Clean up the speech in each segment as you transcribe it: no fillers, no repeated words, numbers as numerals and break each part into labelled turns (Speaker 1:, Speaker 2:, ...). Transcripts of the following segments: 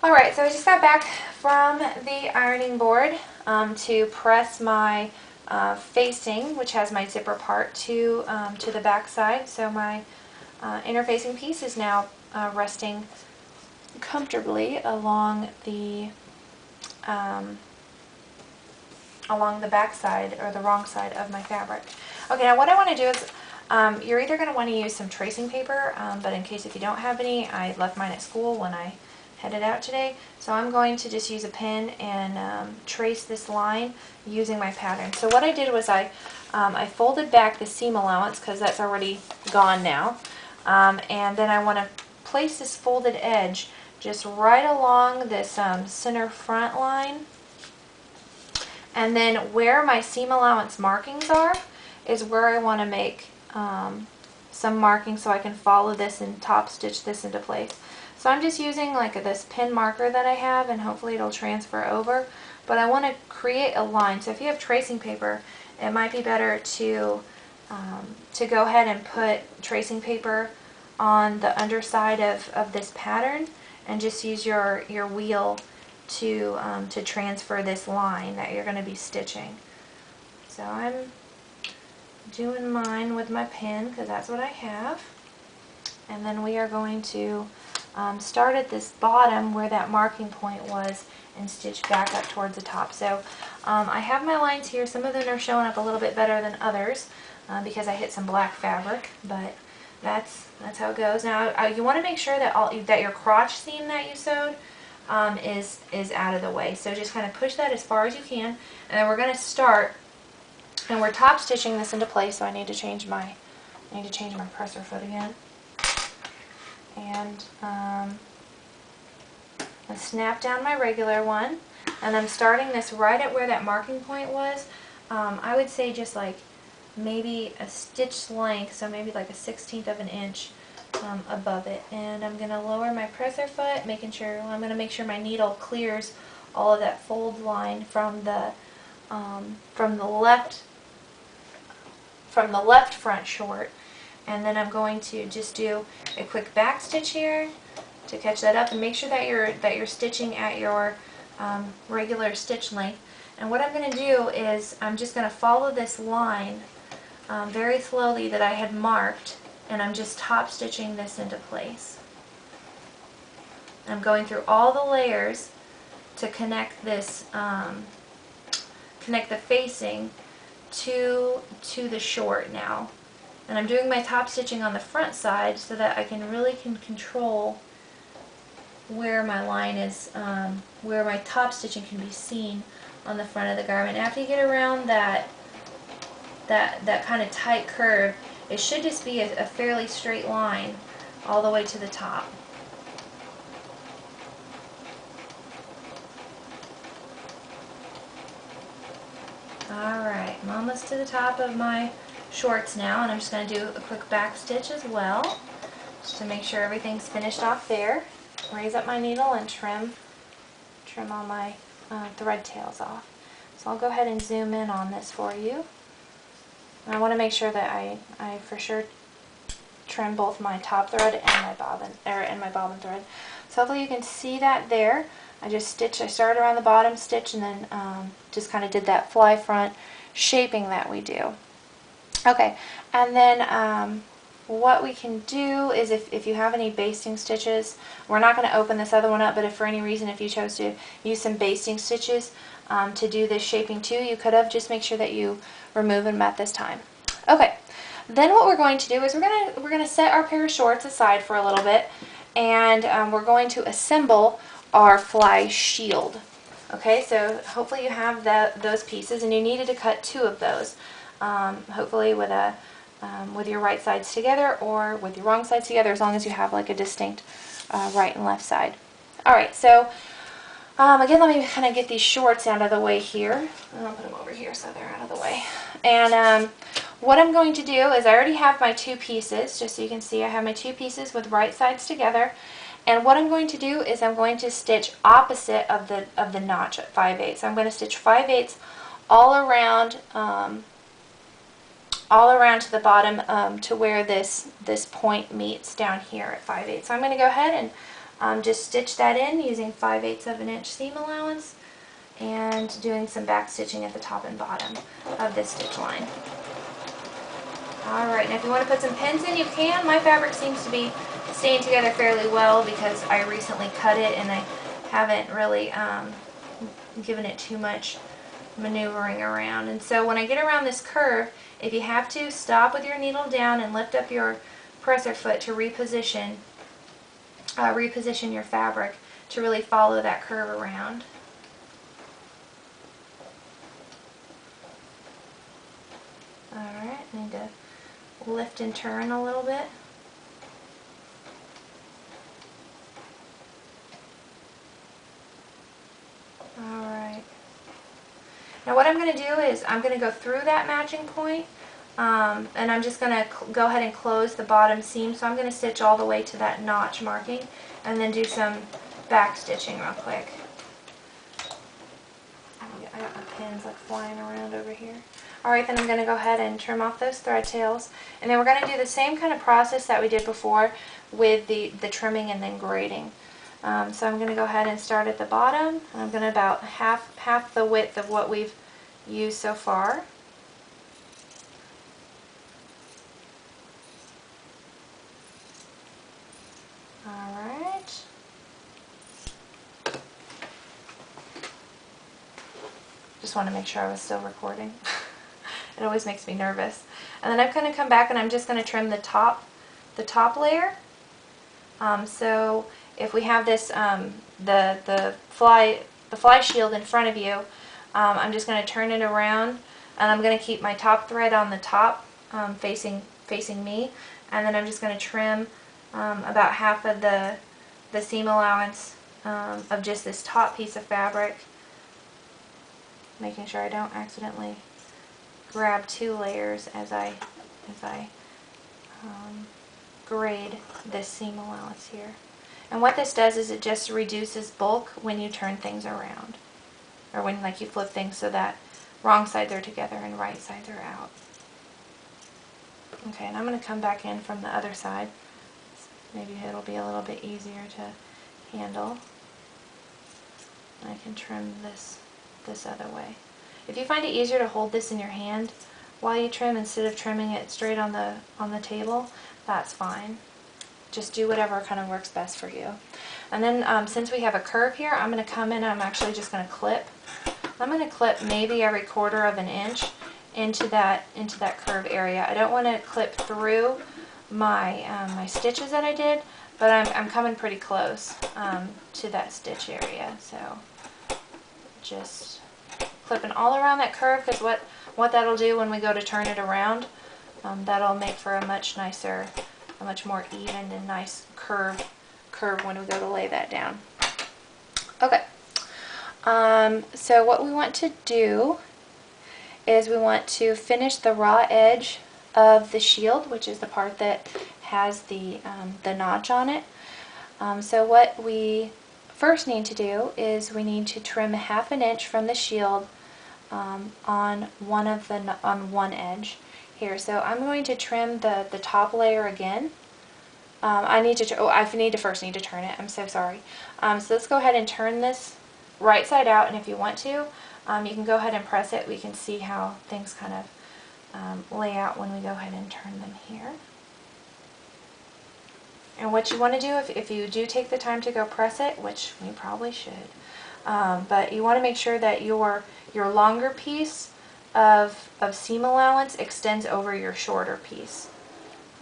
Speaker 1: Alright, so I just got back from the ironing board to press my facing, which has my zipper part, to the back side. So my inner facing piece is now resting comfortably along the back side, or the wrong side of my fabric. Okay, now what I want to do is you're either going to want to use some tracing paper, but in case if you don't have any, I left mine at school when I headed out today. So I'm going to just use a pen and trace this line using my pattern. So what I did was I folded back the seam allowance because that's already gone now. And then I want to place this folded edge just right along this center front line. And then where my seam allowance markings are is where I want to make some markings so I can follow this and top stitch this into place. So I'm just using like this pin marker that I have, and hopefully it'll transfer over. But I want to create a line. So if you have tracing paper, it might be better to go ahead and put tracing paper on the underside of this pattern and just use your wheel to transfer this line that you're going to be stitching. So I'm doing mine with my pen because that's what I have. And then we are going to start at this bottom where that marking point was and stitch back up towards the top. So I have my lines here. Some of them are showing up a little bit better than others because I hit some black fabric, but that's how it goes. Now you want to make sure that your crotch seam that you sewed is out of the way. So just kind of push that as far as you can, and then we're going to start, and we're top stitching this into place. So I need to change my presser foot again, and snap down my regular one, and I'm starting this right at where that marking point was. I would say just like maybe a stitch length, so maybe like a 1/16 of an inch above it. And I'm going to lower my presser foot, I'm going to make sure my needle clears all of that fold line from the left front short. And then I'm going to just do a quick back stitch here to catch that up, and make sure that you're stitching at your regular stitch length. And what I'm going to do is I'm just going to follow this line very slowly that I had marked, and I'm just top stitching this into place. I'm going through all the layers to connect this, connect the facing to the short now. And I'm doing my top stitching on the front side so that I can really control where my line is, where my top stitching can be seen on the front of the garment. After you get around that kind of tight curve, it should just be a fairly straight line all the way to the top. Alright, I'm almost to the top of my shorts now, and I'm just going to do a quick back stitch as well, just to make sure everything's finished off there. Raise up my needle and trim all my thread tails off. So I'll go ahead and zoom in on this for you. And I want to make sure that I for sure trim both my top thread and my bobbin thread. So hopefully you can see that there. I started around the bottom stitch, and then just kind of did that fly front shaping that we do. Okay, and then what we can do is if you have any basting stitches, we're not going to open this other one up, but if for any reason if you chose to use some basting stitches to do this shaping too, you could have. Just make sure that you remove them at this time. Okay, then what we're going to do is we're going to set our pair of shorts aside for a little bit, and we're going to assemble our fly shield. Okay, so hopefully you have those pieces, and you needed to cut 2 of those. Hopefully with your right sides together or with your wrong sides together, as long as you have like a distinct right and left side. Alright, so again, let me kind of get these shorts out of the way here. I'll put them over here so they're out of the way. And what I'm going to do is I already have my 2 pieces, just so you can see I have my 2 pieces with right sides together. And what I'm going to do is I'm going to stitch opposite of the notch at 5/8. So I'm going to stitch 5/8 all around to the bottom to where this point meets down here at 5/8. So I'm going to go ahead just stitch that in using 5/8 of an inch seam allowance and doing some back stitching at the top and bottom of this stitch line. Alright, now if you want to put some pins in, you can. My fabric seems to be staying together fairly well because I recently cut it and I haven't really given it too much maneuvering around. And so when I get around this curve, if you have to, stop with your needle down and lift up your presser foot to reposition your fabric to really follow that curve around. Alright, I need to lift and turn a little bit. Alright. Now what I'm going to do is I'm going to go through that matching point, and I'm just going to go ahead and close the bottom seam. So I'm going to stitch all the way to that notch marking and then do some back stitching real quick. I got my pins like flying around over here. Alright, then I'm going to go ahead and trim off those thread tails. And then we're going to do the same kind of process that we did before with the trimming and then braiding. So I'm going to go ahead and start at the bottom. And I'm going to about half the width of what we've used so far. Alright. Just want to make sure I was still recording. It always makes me nervous. And then I'm going to come back and I'm just going to trim the top layer. So if we have this the fly shield in front of you, I'm just going to turn it around and I'm going to keep my top thread on the top facing me, and then I'm just going to trim about half of the seam allowance of just this top piece of fabric, making sure I don't accidentally grab two layers as I grade this seam allowance here. And what this does is it just reduces bulk when you turn things around, or when like you flip things so that wrong sides are together and right sides are out. Okay, and I'm going to come back in from the other side. Maybe it'll be a little bit easier to handle. I can trim this other way. If you find it easier to hold this in your hand while you trim instead of trimming it straight on the table, that's fine. Just do whatever kind of works best for you. And then since we have a curve here, I'm going to come in and I'm actually just going to clip. I'm going to clip maybe every 1/4 of an inch into that curve area. I don't want to clip through my my stitches that I did, but I'm coming pretty close to that stitch area. So just clipping all around that curve, because what that'll do when we go to turn it around, that'll make for a much nicer, a much more even and nice curve when we go to lay that down. Okay. So what we want to do is we want to finish the raw edge of the shield, which is the part that has the notch on it. So what we first need to do is we need to trim 1/2 inch from the shield on one edge here. So I'm going to trim the top layer again. I need to first turn it. I'm so sorry. So let's go ahead and turn this right side out, and if you want to, you can go ahead and press it. We can see how things kind of lay out when we go ahead and turn them here. And what you want to do, if you do take the time to go press it, which we probably should, but you want to make sure that your longer piece of seam allowance extends over your shorter piece.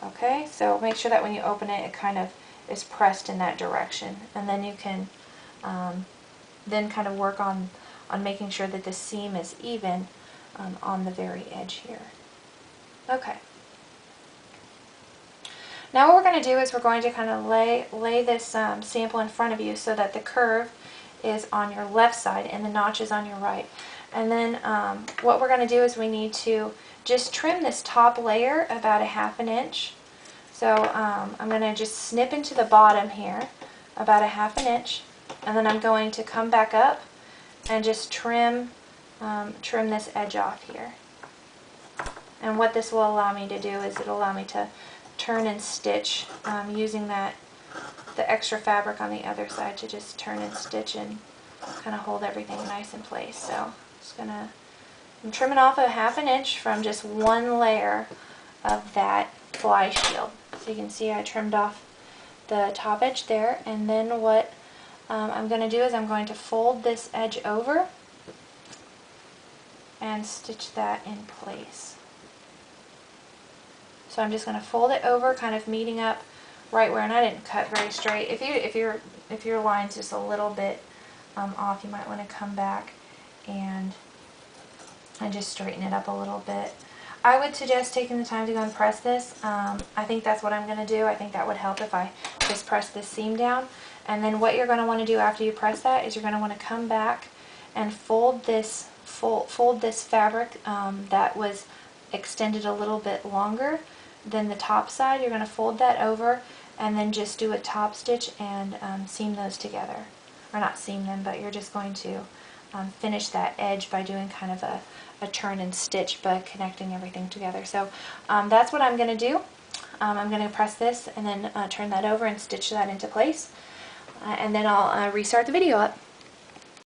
Speaker 1: Okay, so make sure that when you open it, it kind of is pressed in that direction, and then you can then kind of work on making sure that the seam is even on the very edge here. Okay. Now what we're going to do is we're going to kind of lay this sample in front of you so that the curve is on your left side and the notch is on your right. And then what we're going to do is we need to just trim this top layer about 1/2 inch. So I'm going to just snip into the bottom here about 1/2 inch, and then I'm going to come back up and just trim this edge off here. And what this will allow me to do is it'll allow me to turn and stitch using that the extra fabric on the other side to just turn and stitch and kind of hold everything nice in place. So I'm trimming off a 1/2 inch from just one layer of that fly shield. So you can see I trimmed off the top edge there, and then what I'm going to do is I'm going to fold this edge over and stitch that in place. So I'm just going to fold it over, kind of meeting up right where, and I didn't cut very straight. If your line's just a little bit off, you might want to come back and just straighten it up a little bit. I would suggest taking the time to go and press this. I think that's what I'm going to do. I think that would help if I just press this seam down. And then what you're going to want to do after you press that is you're going to want to come back and fold this fabric that was extended a little bit longer than the top side. You're going to fold that over and then just do a top stitch and seam those together. Or not seam them, but you're just going to finish that edge by doing kind of a turn and stitch, but connecting everything together. So that's what I'm going to do. I'm going to press this and then turn that over and stitch that into place. And then I'll restart the video up.